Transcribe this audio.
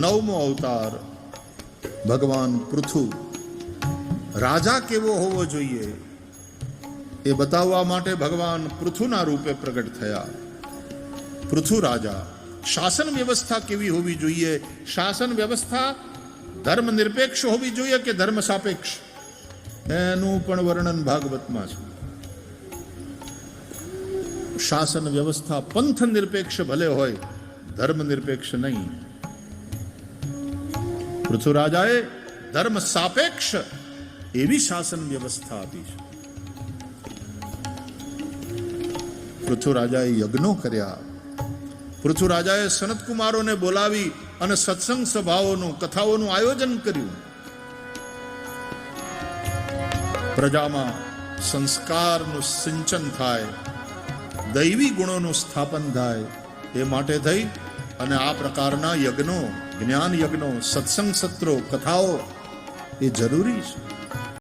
9મો અવતાર ભગવાન પૃથુ રાજા કેવો હોવો જોઈએ એ બતાવવા માટે ભગવાન પૃથુના રૂપે પ્રગટ થયા. પૃથુ રાજા. શાસન વ્યવસ્થા કેવી હોવી જોઈએ? શાસન વ્યવસ્થા ધર્મ નિરપેક્ષ હોવી જોઈએ કે ધર્મ સાપેક્ષ? એનું પણ વર્ણન ભાગવતમાં છે. શાસન વ્યવસ્થા પંથ નિરપેક્ષ ભલે હોય, ધર્મ નિરપેક્ષ નહીં. પૃથુ રાજાએ ધર્મ સાપેક્ષ એવી શાસન વ્યવસ્થા આપી છે. પૃથુ રાજાએ યજ્ઞો કર્યા. પૃથુ રાજાએ સનત કુમારોને બોલાવી અને સત્સંગ સભાઓનું, કથાઓનું આયોજન કર્યું. પ્રજામાં સંસ્કારનું સિંચન થાય, દૈવી ગુણોનું સ્થાપન થાય, એ માટે થઈ અને આ પ્રકારના યજ્ઞો, જ્ઞાન યજ્ઞો, સત્સંગ સત્રો, કથાઓ એ જરૂરી છે.